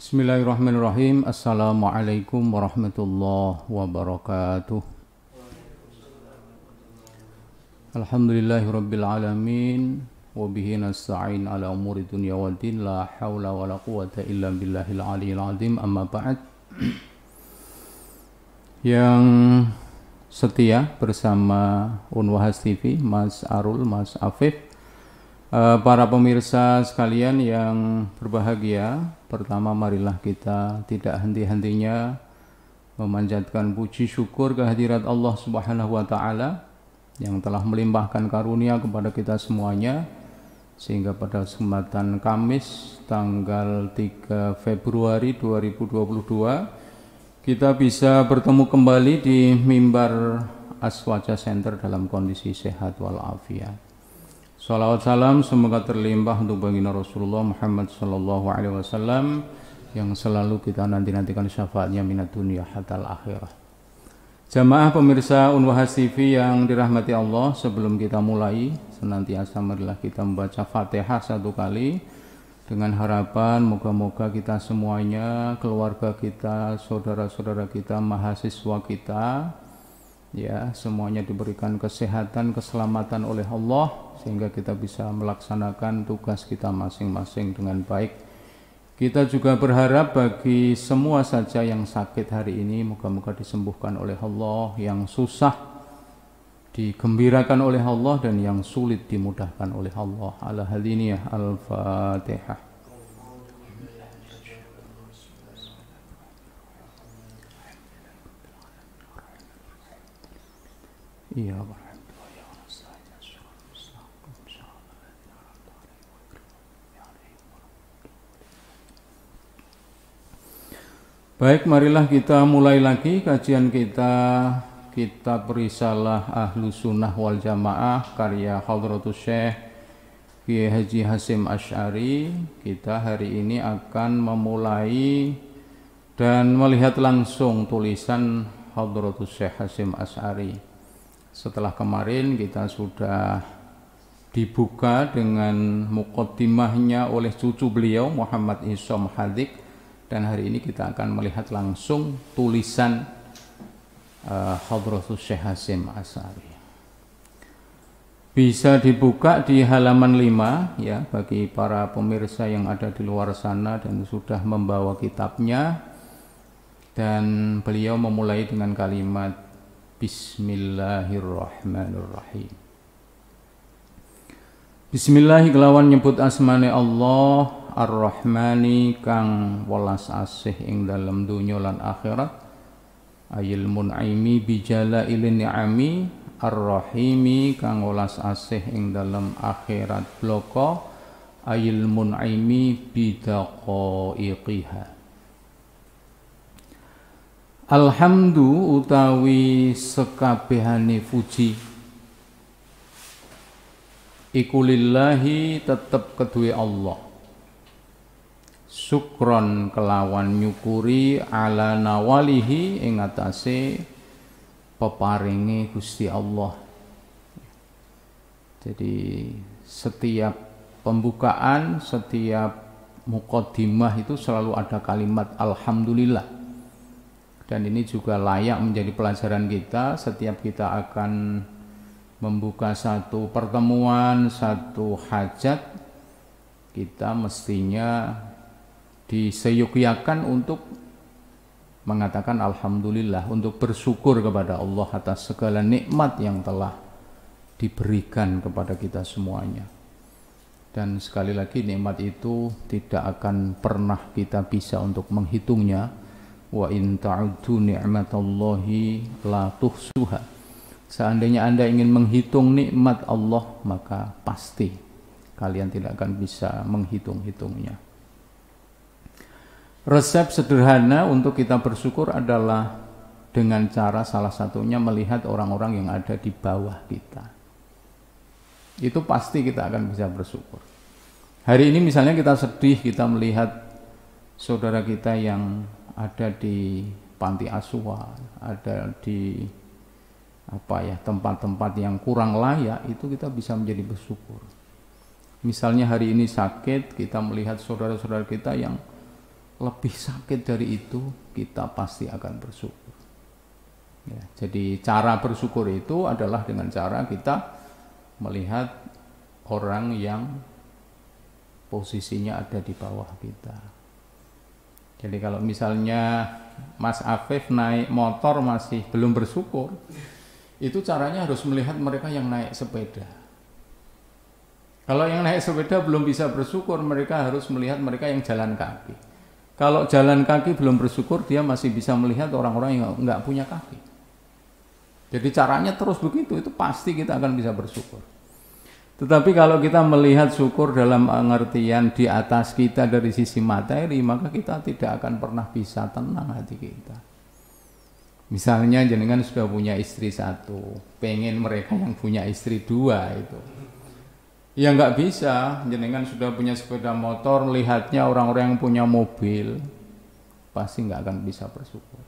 Bismillahirrahmanirrahim. Assalamualaikum warahmatullahi wabarakatuh. Alhamdulillahirabbil alamin wa bihi nasta'in ala umuri dunya waddin la haula wala quwwata illa billahil aliyil azim. Amma ba'd. Yang setia bersama Unwahas TV, Mas Arul, Mas Afif, para pemirsa sekalian yang berbahagia, pertama marilah kita tidak henti-hentinya memanjatkan puji syukur kehadirat Allah Subhanahu wa Ta'ala yang telah melimpahkan karunia kepada kita semuanya, sehingga pada kesempatan Kamis tanggal 3 Februari 2022 kita bisa bertemu kembali di mimbar Aswaja Center dalam kondisi sehat walafiat. Salawat salam semoga terlimpah untuk baginda Rasulullah Muhammad sallallahu alaihi wasallam yang selalu kita nanti-nantikan syafaatnya minat dunia hatal akhirah. Jamaah pemirsa Unwahas TV yang dirahmati Allah, sebelum kita mulai senantiasa marilah kita membaca Fatihah satu kali dengan harapan moga-moga kita semuanya, keluarga kita, saudara-saudara kita, mahasiswa kita, ya, semuanya diberikan kesehatan, keselamatan oleh Allah sehingga kita bisa melaksanakan tugas kita masing-masing dengan baik. Kita juga berharap bagi semua saja yang sakit hari ini moga-moga disembuhkan oleh Allah, yang susah digembirakan oleh Allah, dan yang sulit dimudahkan oleh Allah. Ala hadiniyah al-Fatihah. Iya, baik, marilah kita mulai lagi kajian kita, kitab Risalah Ahlus Sunnah wal Jamaah karya Hadratus Syekh Kiai Haji Hasyim Asy'ari. Kita hari ini akan memulai dan melihat langsung tulisan Hadratus Syekh Hasyim Asy'ari. Setelah kemarin kita sudah dibuka dengan muqaddimahnya oleh cucu beliau Muhammad Isom Hadik, dan hari ini kita akan melihat langsung tulisan Hadratus Syekh Hasyim Asy'ari. Bisa dibuka di halaman 5 ya, bagi para pemirsa yang ada di luar sana dan sudah membawa kitabnya. Dan beliau memulai dengan kalimat Bismillahirrahmanirrahim. Bismillahi kelawan nyebut asmane Allah Ar-Rahmani kang welas asih ing dalem donya lan akhirat, ayil mun'imi bijalailin ni'ami, Ar-Rahimi kang welas asih ing dalem akhirat bloko, ayil mun'imi bidaqaiqiha. Alhamdu utawi sekabehane puji iku lillahi tetep kedue Allah, syukron kelawan nyukuri ala nawalihi ing atase peparinge Gusti Allah. Jadi setiap pembukaan, setiap muqaddimah itu selalu ada kalimat alhamdulillah, dan ini juga layak menjadi pelajaran kita setiap kita akan membuka satu pertemuan, satu hajat. Kita mestinya diseyukyakan untuk mengatakan alhamdulillah, untuk bersyukur kepada Allah atas segala nikmat yang telah diberikan kepada kita semuanya. Dan sekali lagi, nikmat itu tidak akan pernah kita bisa untuk menghitungnya. Wa in ta'uddu ni'matallahi la tuhsuha. Seandainya Anda ingin menghitung nikmat Allah, maka pasti kalian tidak akan bisa menghitung-hitungnya. Resep sederhana untuk kita bersyukur adalah dengan cara salah satunya melihat orang-orang yang ada di bawah kita. Itu pasti kita akan bisa bersyukur. Hari ini misalnya kita sedih, kita melihat saudara kita yang ada di panti asuhan, ada di tempat-tempat yang kurang layak, itu kita bisa menjadi bersyukur. Misalnya hari ini sakit, kita melihat saudara-saudara kita yang lebih sakit dari itu, kita pasti akan bersyukur. Ya, jadi cara bersyukur itu adalah dengan cara kita melihat orang yang posisinya ada di bawah kita. Jadi kalau misalnya Mas Afif naik motor masih belum bersyukur, itu caranya harus melihat mereka yang naik sepeda. Kalau yang naik sepeda belum bisa bersyukur, mereka harus melihat mereka yang jalan kaki. Kalau jalan kaki belum bersyukur, dia masih bisa melihat orang-orang yang nggak punya kaki. Jadi caranya terus begitu, itu pasti kita akan bisa bersyukur. Tetapi kalau kita melihat syukur dalam pengertian di atas kita dari sisi materi, maka kita tidak akan pernah bisa tenang hati kita. Misalnya jenengan sudah punya istri satu, pengen mereka yang punya istri dua itu. Ya nggak bisa, jenengan sudah punya sepeda motor, lihatnya orang-orang yang punya mobil, pasti nggak akan bisa bersyukur.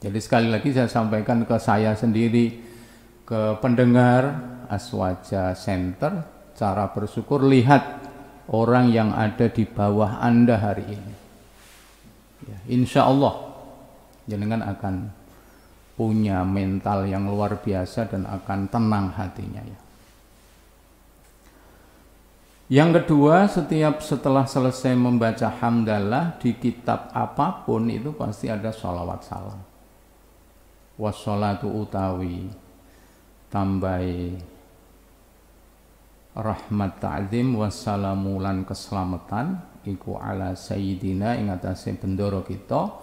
Jadi sekali lagi saya sampaikan ke saya sendiri, ke pendengar Aswaja Center, cara bersyukur lihat orang yang ada di bawah Anda hari ini. Ya, insya Allah jenengan akan punya mental yang luar biasa dan akan tenang hatinya ya. Yang kedua, setelah selesai membaca hamdalah di kitab apapun itu pasti ada sholawat salam. Wassalatu utawi tambahi rahmat ta'zim wassalamu lan keselamatan iku ala sayyidina ing atase bendoro kita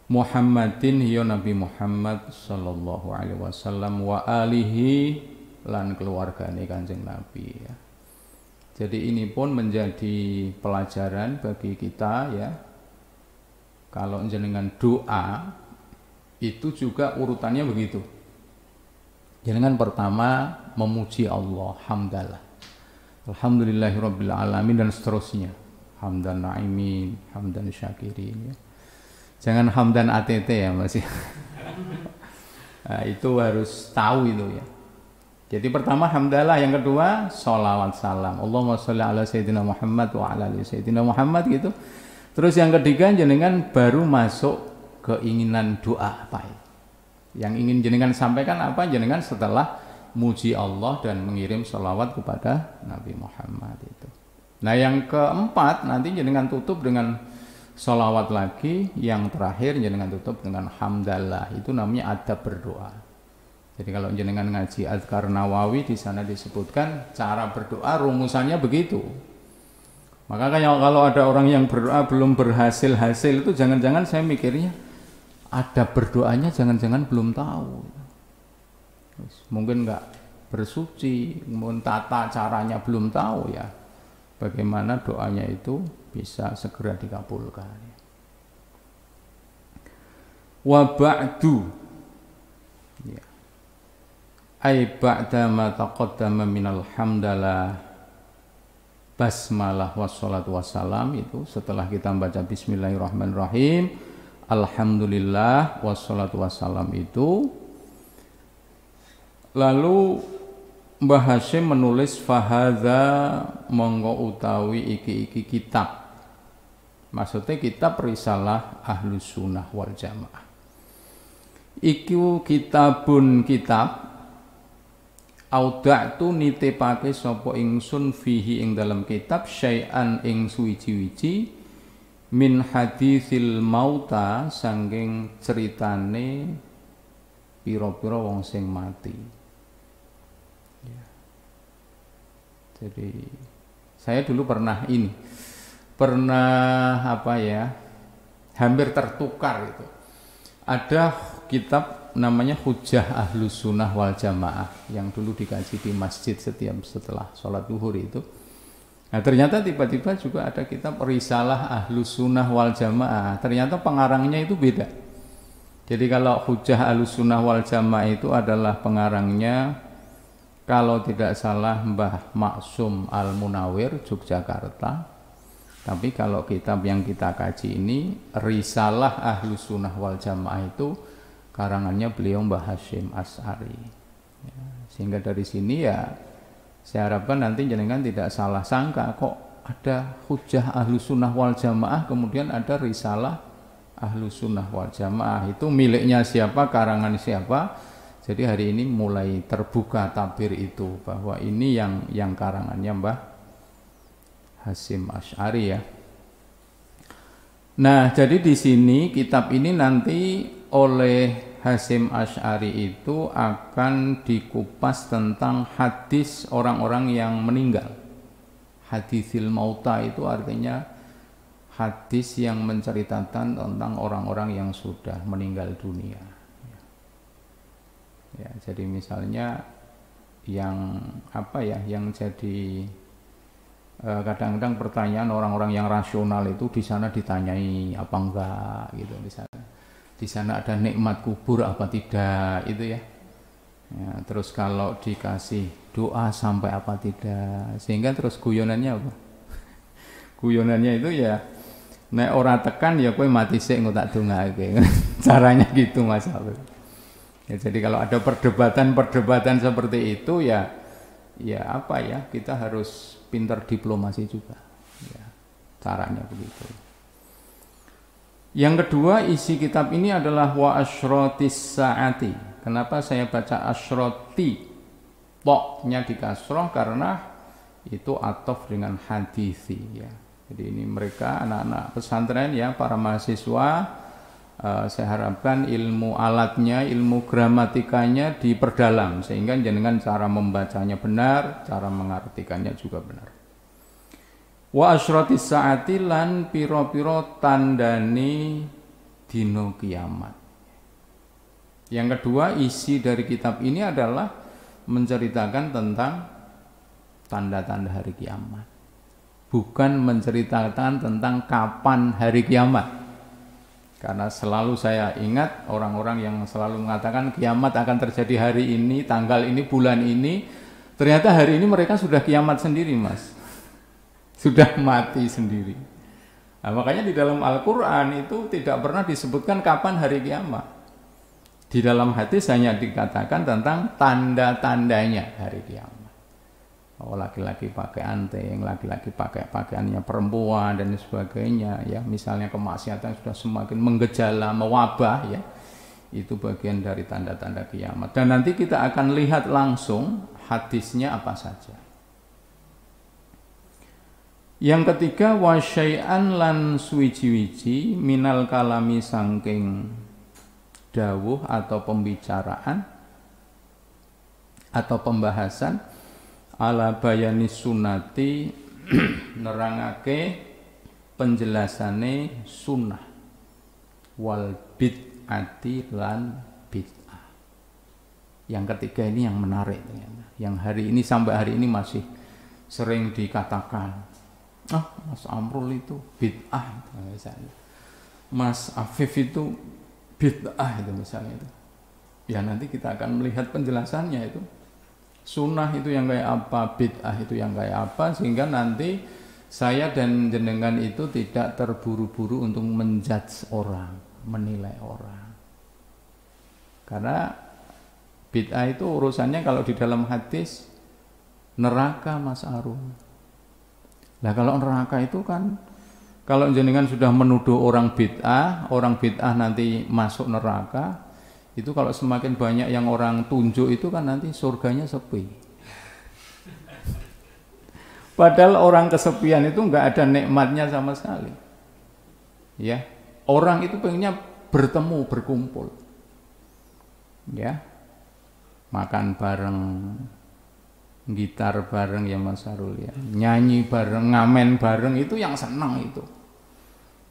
Muhammadin ya Nabi Muhammad sallallahu alaihi wasallam wa alihi lan keluargane Kanjeng Nabi ya. Jadi ini pun menjadi pelajaran bagi kita ya. Kalau jenengan doa itu juga urutannya begitu. Jenengan pertama memuji Allah, hamdalah. Alhamdulillahirabbil alamin dan seterusnya. Hamdan naimin, hamdan syakirin ya. Jangan hamdan ATT ya Mas. Nah, itu harus tahu itu ya. Jadi pertama hamdalah, yang kedua sholawat salam. Allahumma sholli ala sayyidina Muhammad wa ala ali sayyidina Muhammad gitu. Terus yang ketiga jenengan baru masuk keinginan doa apa ya? Yang ingin jenengan sampaikan apa? Jenengan setelah muji Allah dan mengirim sholawat kepada Nabi Muhammad itu. Nah yang keempat nanti jenengan tutup dengan sholawat lagi. Yang terakhir jenengan tutup dengan hamdalah. Itu namanya adab berdoa. Jadi kalau jenengan ngaji Azkar Nawawi di sana disebutkan cara berdoa rumusannya begitu. Maka kalau ada orang yang berdoa belum berhasil itu jangan-jangan saya mikirnya adab berdoanya jangan-jangan belum tahu. Mungkin nggak bersuci, mungkin tata caranya belum tahu ya. Bagaimana doanya itu bisa segera dikabulkan. Wa ba'du ya. Ai ba'da ma taqaddama minal hamdalah basmalah wassalatu wassalam itu setelah kita baca bismillahirrahmanirrahim alhamdulillah wassalatu wassalam itu lalu Mbah Hashim menulis fahadza monggo utawi iki kitab. Maksudnya kitab risalah Ahlus Sunnah wal Jamaah. Iku kitabun kitab auda'tu nitipake sapa ingsun fihi ing dalam kitab syai'an ing suwiji-wiji min hadisil mauta saking ceritane pira-pira wong sing mati. Jadi saya dulu pernah hampir tertukar itu. Ada kitab namanya Hujjah Ahlus Sunnah wal Jamaah yang dulu dikaji di masjid setelah sholat zuhur itu. Nah ternyata tiba-tiba juga ada kitab Risalah Ahlus Sunnah wal Jamaah. Ternyata pengarangnya itu beda. Jadi kalau Hujjah Ahlus Sunnah wal Jamaah itu adalah pengarangnya kalau tidak salah Mbah Maksum Al-Munawir Yogyakarta. Tapi kalau kitab yang kita kaji ini Risalah Ahlus Sunnah wal Jamaah itu karangannya beliau Mbah Hashim Asy'ari. Ya, sehingga dari sini ya saya harapkan nanti jenengan tidak salah sangka kok ada hujah ahlu sunnah wal jamaah, kemudian ada risalah ahlu sunnah wal jamaah. Itu miliknya siapa, karangan siapa. Jadi hari ini mulai terbuka tabir itu, bahwa ini yang karangannya Mbah Hasyim Asy'ari ya. Nah, jadi di sini kitab ini nanti oleh Hasyim Asy'ari itu akan dikupas tentang hadis orang-orang yang meninggal. Hadisil mauta itu artinya hadis yang menceritakan tentang orang-orang yang sudah meninggal dunia. Ya, jadi misalnya yang apa ya, yang jadi kadang-kadang pertanyaan orang-orang yang rasional itu di sana ditanyai apa enggak gitu misalnya. Di sana ada nikmat kubur apa tidak itu ya. Ya, terus kalau dikasih doa sampai apa tidak, sehingga terus guyonannya apa? Guyonannya itu ya nek ora tekan ya kowe mati sik engko tak dongake. Caranya gitu Mas Abel. Ya, jadi kalau ada perdebatan seperti itu ya apa ya, kita harus pintar diplomasi juga ya, caranya begitu. Yang kedua, isi kitab ini adalah wa asyratis saati. Kenapa saya baca asyrati, poknya di kasroh, karena itu atof dengan hadisi ya. Jadi ini mereka anak-anak pesantren ya, para mahasiswa, saya harapkan ilmu alatnya, ilmu gramatikanya diperdalam sehingga jenengan cara membacanya benar, cara mengartikannya juga benar. Wa asyratis saati lan piro-piro tandani dino kiamat. Yang kedua, isi dari kitab ini adalah menceritakan tentang tanda-tanda hari kiamat, bukan menceritakan tentang kapan hari kiamat. Karena selalu saya ingat orang-orang yang selalu mengatakan kiamat akan terjadi hari ini, tanggal ini, bulan ini. Ternyata hari ini mereka sudah kiamat sendiri, Mas. Sudah mati sendiri. Nah, makanya di dalam Al-Quran itu tidak pernah disebutkan kapan hari kiamat. Di dalam hadis hanya dikatakan tentang tanda-tandanya hari kiamat. Oh, laki-laki pakai anting, laki-laki pakai pakaiannya perempuan dan sebagainya ya. Misalnya kemaksiatan sudah semakin menggejala, mewabah ya. Itu bagian dari tanda-tanda kiamat. Dan nanti kita akan lihat langsung hadisnya apa saja. Yang ketiga, wasyai'an lan suwiji-wiji minal kalami sangking dawuh atau pembicaraan atau pembahasan ala bayani sunnati nerangake penjelasane sunnah wal bid'ati lan bid'ah. Yang ketiga ini yang menarik, yang hari ini sampai hari ini masih sering dikatakan, Mas Amrul itu bid'ah misalnya, Mas Afif itu bid'ah itu misalnya itu. Ya nanti kita akan melihat penjelasannya itu. Sunnah itu yang kayak apa, bid'ah itu yang kayak apa, sehingga nanti saya dan jenengan itu tidak terburu-buru untuk menjudge orang, menilai orang. Karena bid'ah itu urusannya kalau di dalam hadis neraka, Mas Arum. Nah kalau neraka itu kan, kalau jenengan sudah menuduh orang bid'ah nanti masuk neraka. Itu kalau semakin banyak yang orang tunjuk itu kan nanti surganya sepi. Padahal orang kesepian itu enggak ada nikmatnya sama sekali. Ya, orang itu pengennya bertemu, berkumpul. Ya, makan bareng, gitar bareng ya Mas Sarul ya, nyanyi bareng, ngamen bareng, itu yang senang itu.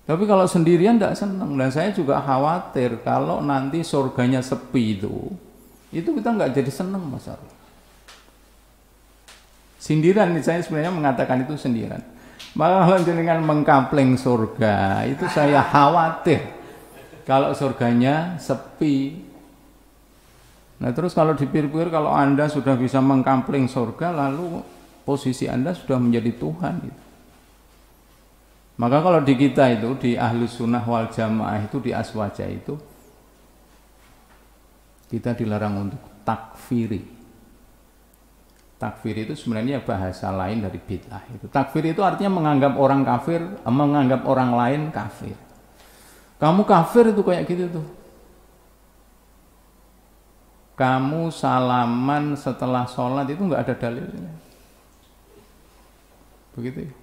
Tapi kalau sendirian tidak senang, dan saya juga khawatir kalau nanti surganya sepi itu kita nggak jadi senang Mas Arul. Sindiran nih, saya sebenarnya mengatakan itu sindiran. Maka kalau jenengan mengkampling surga, itu saya khawatir kalau surganya sepi. Nah terus kalau dipikir-pikir, kalau Anda sudah bisa mengkampling surga, lalu posisi Anda sudah menjadi Tuhan gitu. Maka kalau di kita itu, di Ahlus Sunnah wal Jamaah itu, di Aswaja itu, kita dilarang untuk takfiri. Takfir itu sebenarnya bahasa lain dari bid'ah itu. Takfir itu artinya menganggap orang kafir, menganggap orang lain kafir. Kamu kafir itu kayak gitu tuh. Kamu salaman setelah sholat itu nggak ada dalilnya. Begitu ya.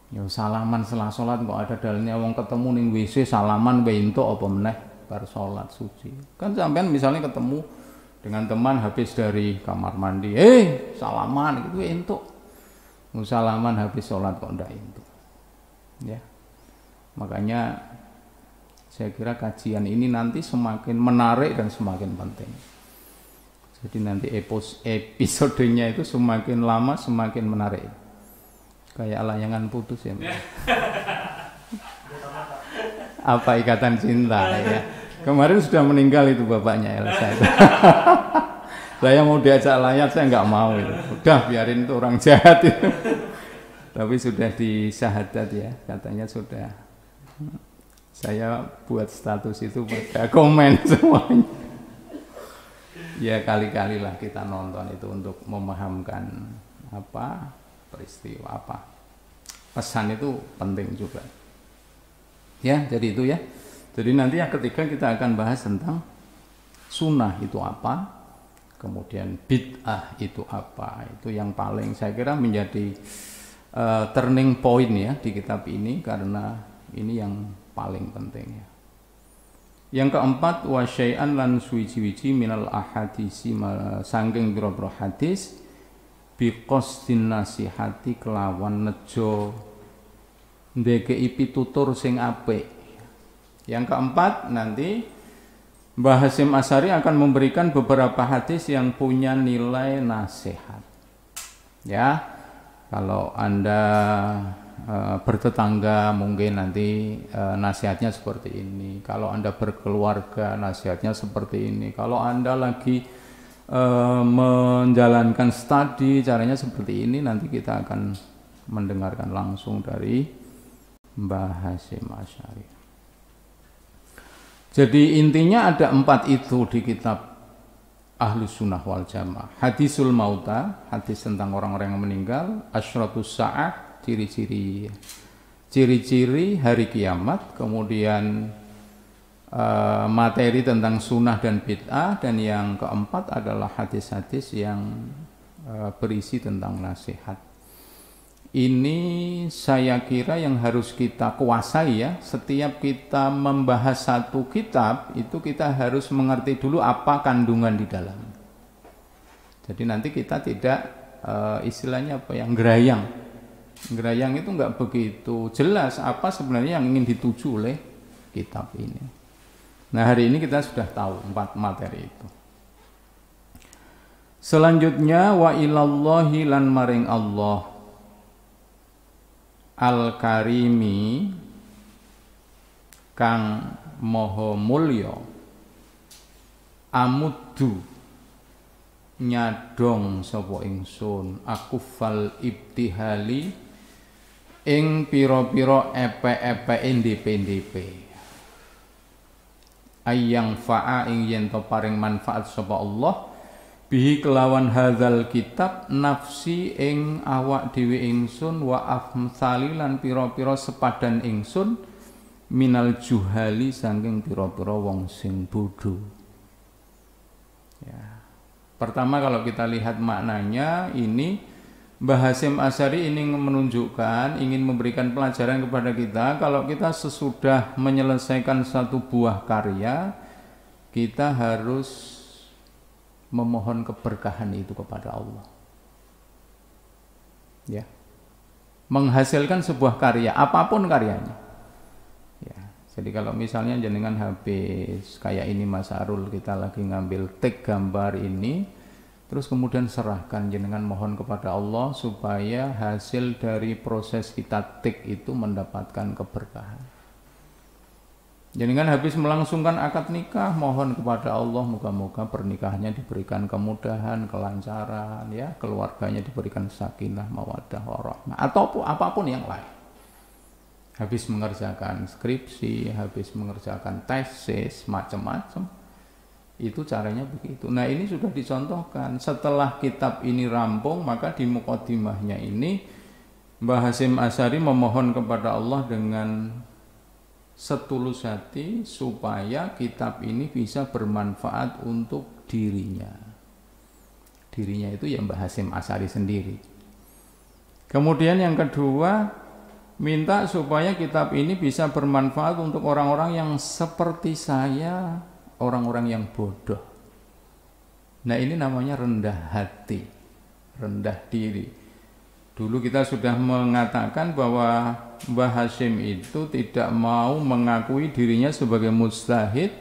Ya salaman setelah sholat kok ada dalilnya, wong ketemu ning WC salaman wae entuk apa meneh bar sholat suci. Kan sampean misalnya ketemu dengan teman habis dari kamar mandi, salaman gitu entuk. Salaman habis sholat kok ndak entuk. Ya. Makanya saya kira kajian ini nanti semakin menarik dan semakin penting. Jadi nanti episodenya itu semakin lama semakin menarik. Kayak layangan putus ya. Apa ikatan cinta ya. Kemarin sudah meninggal itu bapaknya Elsa itu. Saya mau diajak layar saya nggak mau itu. Udah biarin itu orang jahat itu. Tapi sudah disyahadat ya, katanya sudah. Saya buat status itu pada komen semuanya. Ya kali-kali lah kita nonton itu untuk memahamkan apa peristiwa apa. Pesan itu penting juga. Ya, jadi itu ya. Jadi nanti yang ketiga kita akan bahas tentang sunnah itu apa, kemudian bid'ah itu apa. Itu yang paling saya kira menjadi turning point ya di kitab ini, karena ini yang paling penting ya. Yang keempat, wa syai'an lan suwiji-wiji minal ahadisi sangking biro-biro hadis biqasdin nasihati kelawan nejo ndekei pitutur sing apik. Yang keempat, nanti Mbah Hasyim Asy'ari akan memberikan beberapa hadis yang punya nilai nasihat. Ya, kalau Anda bertetangga mungkin nanti nasihatnya seperti ini. Kalau Anda berkeluarga nasihatnya seperti ini. Kalau Anda lagi menjalankan studi caranya seperti ini, nanti kita akan mendengarkan langsung dari Mbah Hasyim Asy'ari. Jadi intinya ada 4 itu di kitab Ahlus Sunnah wal Jamaah. Hadisul Mauta, hadis tentang orang-orang yang meninggal. Asyratus Sa'ah, ciri-ciri hari kiamat. Kemudian materi tentang sunnah dan bid'ah. Dan yang keempat adalah hadis-hadis yang berisi tentang nasihat. Ini saya kira yang harus kita kuasai ya. Setiap kita membahas satu kitab itu kita harus mengerti dulu apa kandungan di dalam. Jadi nanti kita tidak istilahnya apa yang gerayang. Gerayang itu enggak begitu jelas apa sebenarnya yang ingin dituju oleh kitab ini. Nah hari ini kita sudah tahu 4 materi itu. Selanjutnya wa ilallahi lan maring Allah Al-Karimi kang moho mulya amuddu nyadong sapa ingsun akufal ibtihali ing pira-pira epek-epeke ndp-ndp ayang fa'a ing yen to paring manfaat sapa Allah bihi kelawan hadzal kitab nafsi ing awak dhewe ingsun wa afsali lan pira-pira sepadan ingsun minal juhali saking pira-pira wong sing bodho. Ya. Pertama kalau kita lihat maknanya ini Mbah Hasyim Asy'ari ini menunjukkan ingin memberikan pelajaran kepada kita kalau kita sesudah menyelesaikan satu buah karya kita harus memohon keberkahan itu kepada Allah. Ya. Menghasilkan sebuah karya, apapun karyanya. Ya. Jadi kalau misalnya jenengan habis kayak ini Mas Arul, kita lagi ngambil take gambar ini, terus kemudian serahkan, jenengan mohon kepada Allah supaya hasil dari proses kita take itu mendapatkan keberkahan. Jenengan habis melangsungkan akad nikah, mohon kepada Allah moga-moga pernikahannya diberikan kemudahan, kelancaran, ya, keluarganya diberikan sakinah, mawaddah, warahmah, atau apapun yang lain. Habis mengerjakan skripsi, habis mengerjakan tesis, macam-macam. Itu caranya begitu. Nah ini sudah dicontohkan. Setelah kitab ini rampung, maka di muqaddimahnya ini Mbah Hasyim Asy'ari memohon kepada Allah dengan setulus hati supaya kitab ini bisa bermanfaat untuk dirinya. Dirinya itu ya Mbah Hasyim Asy'ari sendiri. Kemudian yang kedua, minta supaya kitab ini bisa bermanfaat untuk orang-orang yang seperti saya, orang-orang yang bodoh. Nah ini namanya rendah hati, rendah diri. Dulu kita sudah mengatakan bahwa Mbah Hasyim itu tidak mau mengakui dirinya sebagai mujtahid,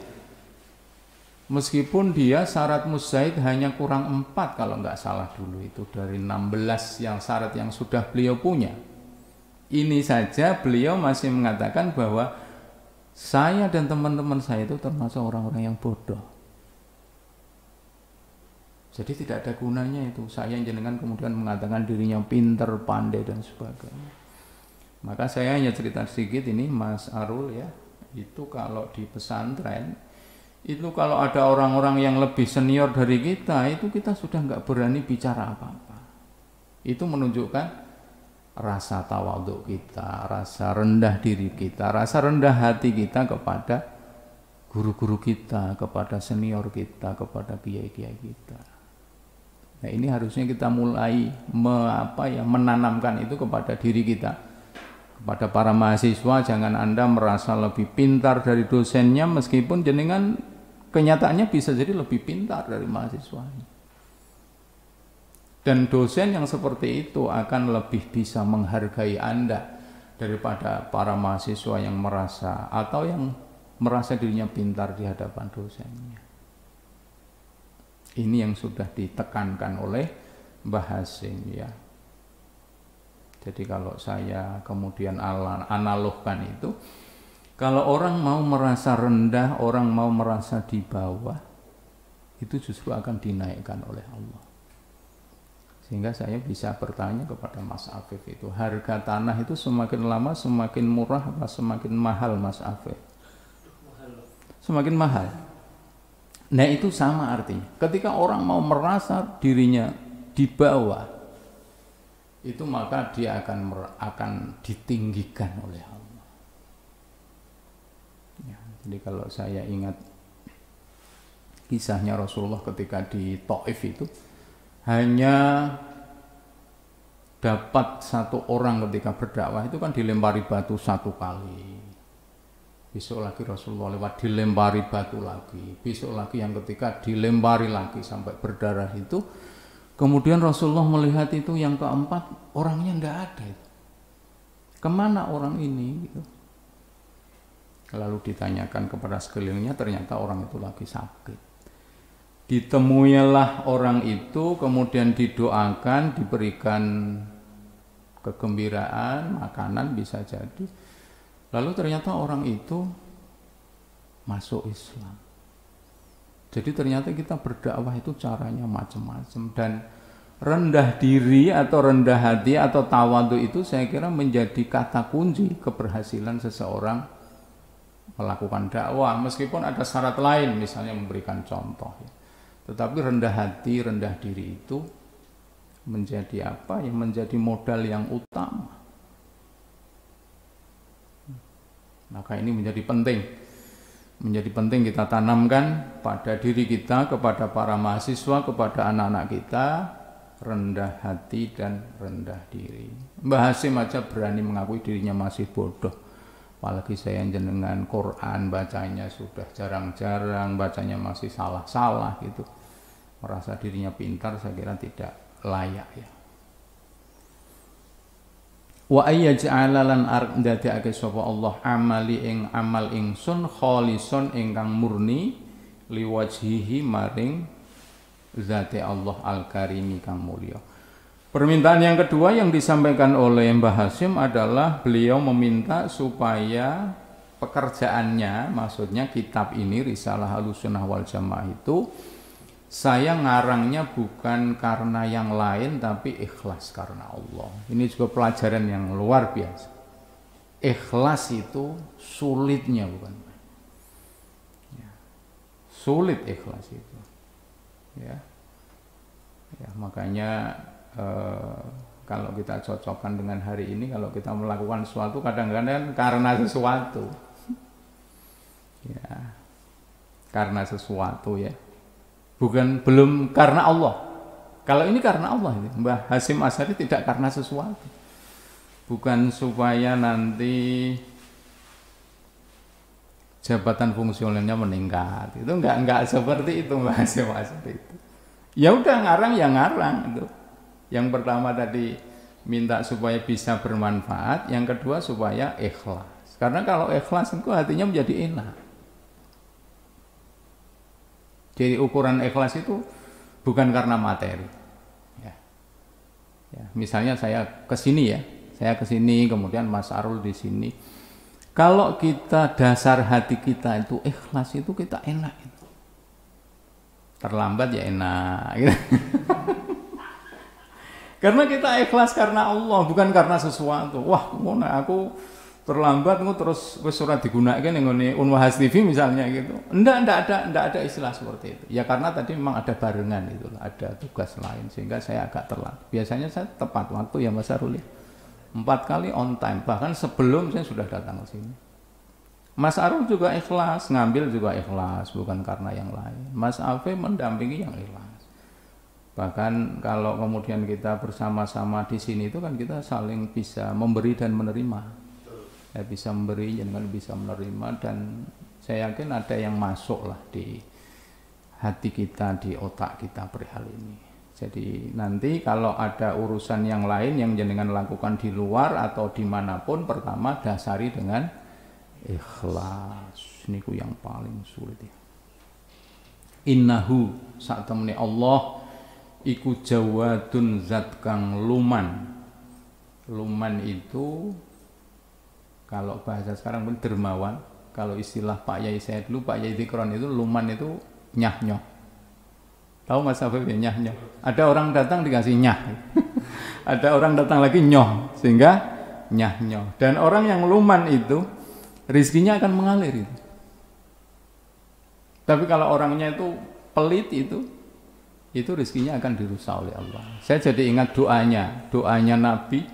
meskipun dia syarat mujtahid hanya kurang 4 kalau nggak salah dulu itu dari 16 yang syarat yang sudah beliau punya. Ini saja beliau masih mengatakan bahwa saya dan teman-teman saya itu termasuk orang-orang yang bodoh. Jadi tidak ada gunanya itu. Saya jenengan kemudian mengatakan dirinya pinter, pandai dan sebagainya. Maka saya hanya cerita sedikit ini Mas Arul ya. Itu kalau di pesantren, itu kalau ada orang-orang yang lebih senior dari kita, itu kita sudah nggak berani bicara apa-apa. Itu menunjukkan rasa tawadhu kita, rasa rendah diri kita, rasa rendah hati kita kepada guru-guru kita, kepada senior kita, kepada kiai-kiai kita. Nah ini harusnya kita mulai menanamkan itu kepada diri kita, kepada para mahasiswa. Jangan Anda merasa lebih pintar dari dosennya, meskipun jenengan kenyataannya bisa jadi lebih pintar dari mahasiswanya. Dan dosen yang seperti itu akan lebih bisa menghargai Anda daripada para mahasiswa yang merasa atau yang merasa dirinya pintar di hadapan dosennya. Ini yang sudah ditekankan oleh Mbah Hasyim ya. Jadi kalau saya kemudian analogkan itu, kalau orang mau merasa rendah, orang mau merasa di bawah, itu justru akan dinaikkan oleh Allah. Sehingga saya bisa bertanya kepada Mas Afif itu, harga tanah itu semakin lama semakin murah atau semakin mahal Mas Afif? Semakin mahal. Nah itu sama artinya. Ketika orang mau merasa dirinya di bawah, itu maka dia akan ditinggikan oleh Allah. Ya, jadi kalau saya ingat kisahnya Rasulullah ketika di Taif itu, hanya dapat satu orang ketika berdakwah itu kan dilempari batu 1 kali. Besok lagi Rasulullah lewat dilempari batu lagi. Besok lagi yang ketiga dilempari lagi sampai berdarah itu. Kemudian Rasulullah melihat itu yang keempat orangnya enggak ada itu. Kemana orang ini? Gitu. Lalu ditanyakan kepada sekelilingnya, ternyata orang itu lagi sakit. Ditemuilah orang itu, kemudian didoakan, diberikan kegembiraan, makanan bisa jadi. Lalu ternyata orang itu masuk Islam. Jadi ternyata kita berdakwah itu caranya macam-macam, dan rendah diri atau rendah hati atau tawadhu itu saya kira menjadi kata kunci keberhasilan seseorang melakukan dakwah, meskipun ada syarat lain, misalnya memberikan contoh ya. Tetapi rendah hati, rendah diri itu menjadi apa? Yang menjadi modal yang utama. Maka ini menjadi penting. Menjadi penting kita tanamkan pada diri kita, kepada para mahasiswa, kepada anak-anak kita, rendah hati dan rendah diri. Mbah Hasyim aja berani mengakui dirinya masih bodoh. Apalagi saya jenengan Quran bacanya sudah jarang-jarang, bacanya masih salah-salah gitu. Merasa dirinya pintar, saya kira tidak layak ya. Wa ayyaj'ala lan arep ndadekake sapa Allah amali ing amal ingsun kholison ingkang murni liwajhihi maring zati Allah al-karimi kang mulya. Permintaan yang kedua yang disampaikan oleh Mbah Hasyim adalah beliau meminta supaya pekerjaannya, maksudnya kitab ini Risalah Ahlussunnah wal Jamaah itu saya ngarangnya bukan karena yang lain tapi ikhlas karena Allah. Ini juga pelajaran yang luar biasa. Ikhlas itu sulitnya bukan. sulit ikhlas itu. Ya, ya makanya kalau kita cocokkan dengan hari ini, kalau kita melakukan sesuatu kadang-kadang karena sesuatu, ya, karena sesuatu ya, belum karena Allah. Kalau ini karena Allah, Mbah Hasyim Asy'ari tidak karena sesuatu, bukan supaya nanti jabatan fungsionalnya meningkat, itu enggak seperti itu Mbah Hasyim Asy'ari itu. Ya udah ngarang ya ngarang itu. Yang pertama tadi minta supaya bisa bermanfaat, yang kedua supaya ikhlas. Karena kalau ikhlas itu hatinya menjadi enak. Jadi ukuran ikhlas itu bukan karena materi. Ya. Ya, misalnya saya kesini ya, saya kesini kemudian Mas Arul di sini. Kalau kita dasar hati kita itu ikhlas itu kita enak itu. Terlambat ya enak. Gitu. Karena kita ikhlas karena Allah, bukan karena sesuatu. Wah, aku terlambat terus surat digunakan yang ngene Unwahas TV misalnya gitu. Enggak ada istilah seperti itu. Ya karena tadi memang ada barengan itu, ada tugas lain sehingga saya agak terlambat. Biasanya saya tepat waktu ya Mas Arul. 4 kali on time, bahkan sebelum saya sudah datang ke sini. Mas Arul juga ikhlas, ngambil juga ikhlas, bukan karena yang lain. Mas Afe mendampingi yang ikhlas. Bahkan kalau kemudian kita bersama-sama di sini itu kan kita saling bisa memberi dan menerima. Ya, bisa memberi jangan bisa menerima, dan saya yakin ada yang masuk lah di hati kita, di otak kita perihal ini. Jadi nanti kalau ada urusan yang lain yang jenengan lakukan di luar atau dimanapun, pertama dasari dengan ikhlas. Niku yang paling sulit ya. Innahu sak temene Allah iku jawadun zat kang luman. Luman itu kalau bahasa sekarang pun dermawan. Kalau istilah Pak Yai saya dulu, Pak Yai Dikron itu luman itu nyah-nyoh. Tahu Mas Afif ya nyah-nyoh? Ada orang datang dikasih nyah. Ada orang datang lagi nyoh, sehingga nyah-nyoh. Dan orang yang luman itu rizkinya akan mengalir itu. Tapi kalau orangnya itu pelit itu rizkinya akan dirusak oleh Allah. Saya jadi ingat doanya Nabi,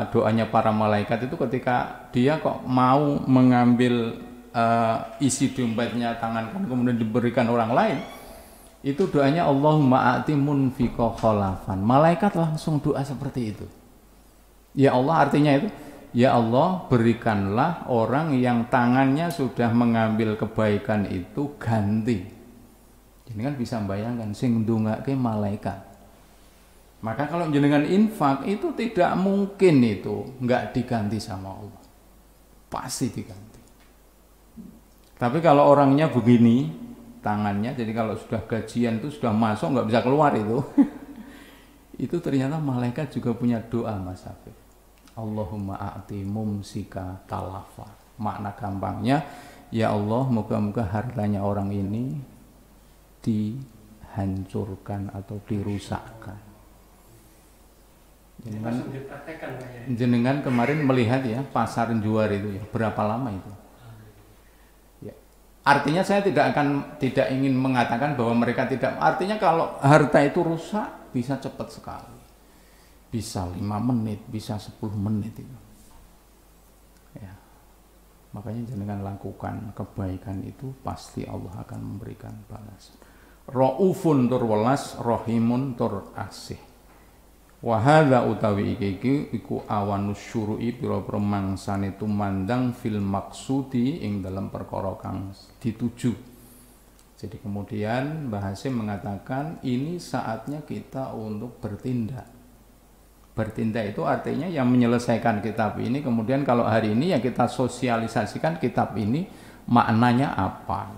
doanya para malaikat itu ketika dia kok mau mengambil isi dompetnya tangan kemudian diberikan orang lain, itu doanya Allahumma a'ti munfiqa khalafan. Malaikat langsung doa seperti itu. Ya Allah, artinya itu, ya Allah berikanlah orang yang tangannya sudah mengambil kebaikan itu ganti. Ini kan bisa membayangkan sing ndongake malaikat. Maka kalau jenengan infak itu tidak mungkin itu enggak diganti sama Allah. Pasti diganti. Tapi kalau orangnya begini tangannya, jadi kalau sudah gajian itu sudah masuk enggak bisa keluar itu. Itu ternyata malaikat juga punya doa Mas Hafid. Allahumma a'ti mumsika talafa. Makna gampangnya, ya Allah moga-moga hartanya orang ini dihancurkan atau dirusakkan. Jenengan kemarin melihat ya pasar juar itu ya, berapa lama itu? Ya. Artinya saya tidak ingin mengatakan bahwa mereka tidak. Artinya kalau harta itu rusak bisa cepat sekali, bisa 5 menit, bisa 10 menit itu. Ya. Makanya jenengan lakukan kebaikan itu pasti Allah akan memberikan balasan. Raufun tur welas, rahimun tur asih. Wa hadza utawi iki iku awanus syuru'i pira-pira mangsane tumandang fil maksudi ing dalam perkara kang dituju. Jadi kemudian Mbah Hasyim mengatakan ini saatnya kita untuk bertindak. Bertindak itu artinya yang menyelesaikan kitab ini, kemudian kalau hari ini ya kita sosialisasikan kitab ini maknanya apa.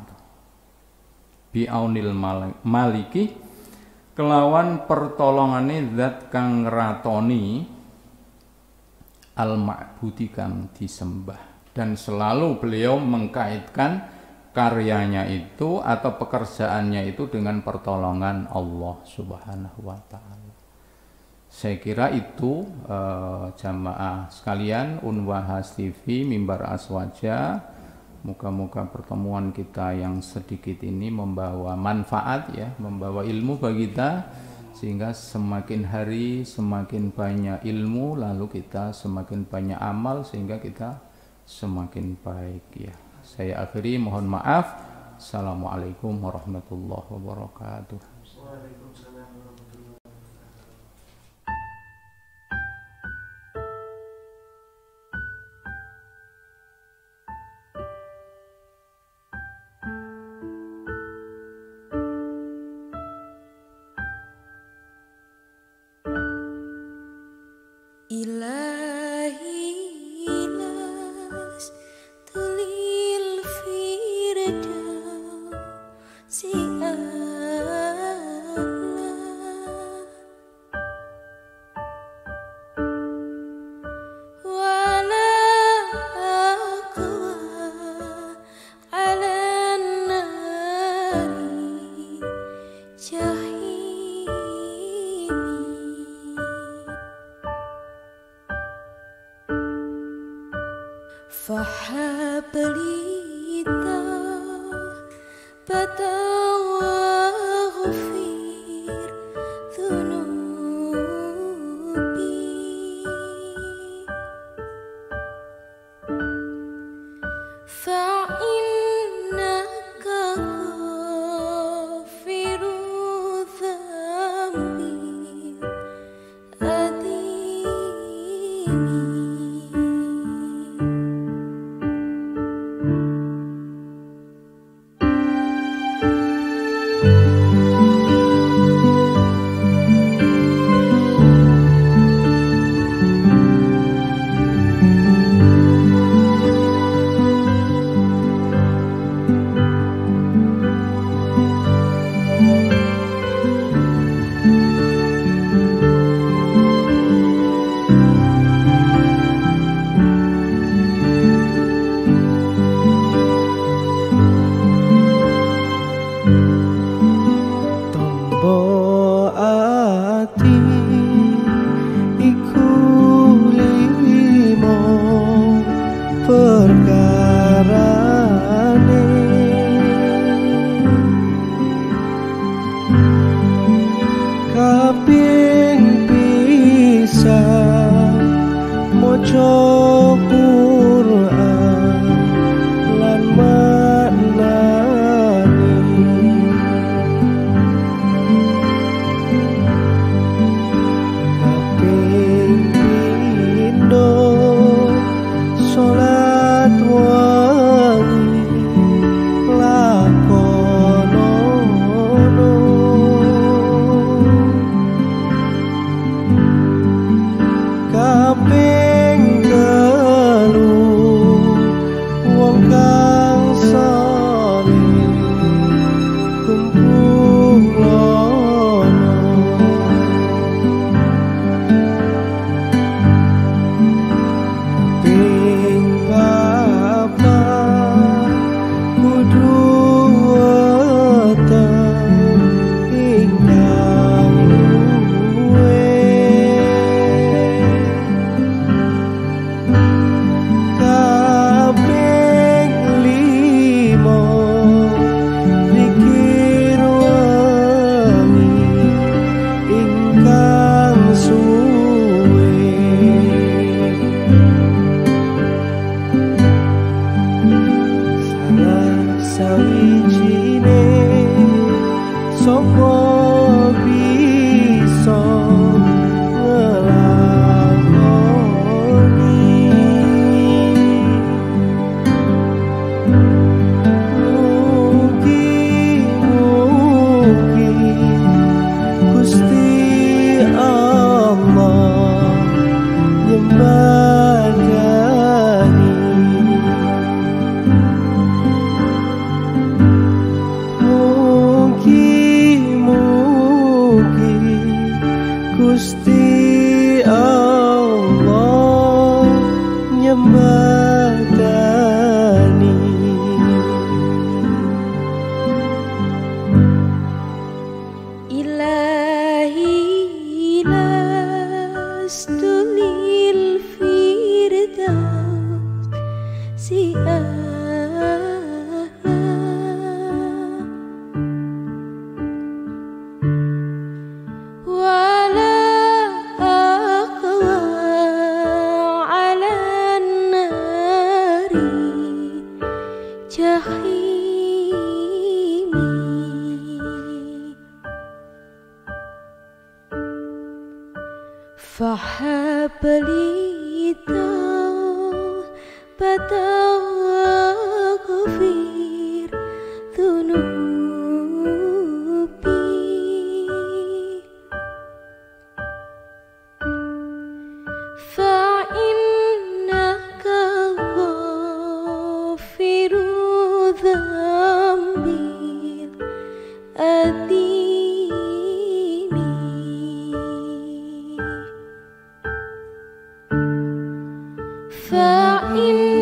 Bi'aunil maliki kelawan pertolongane zat kang ngratoni al-ma'budi kang disembah, dan selalu beliau mengkaitkan karyanya itu atau pekerjaannya itu dengan pertolongan Allah Subhanahu wa taala. Saya kira itu jamaah sekalian, Unwahas TV, Mimbar Aswaja, Moga-moga pertemuan kita yang sedikit ini membawa manfaat ya, membawa ilmu bagi kita, sehingga semakin hari semakin banyak ilmu, lalu kita semakin banyak amal, sehingga kita semakin baik ya. Saya akhiri, mohon maaf. Assalamualaikum warahmatullahi wabarakatuh. Waalaikumsalam warahmatullahi wabarakatuh. Ilahi tulil firdausi a'la wala aqwa ala nari jahimi fahabli tawbata waghfir dhunubi fa'innaka ghafiru dhanbi adimi. si رحيمي فهب لي توبة واغفر ذنوبي فإنك غافر ذنبي الأثيم فإن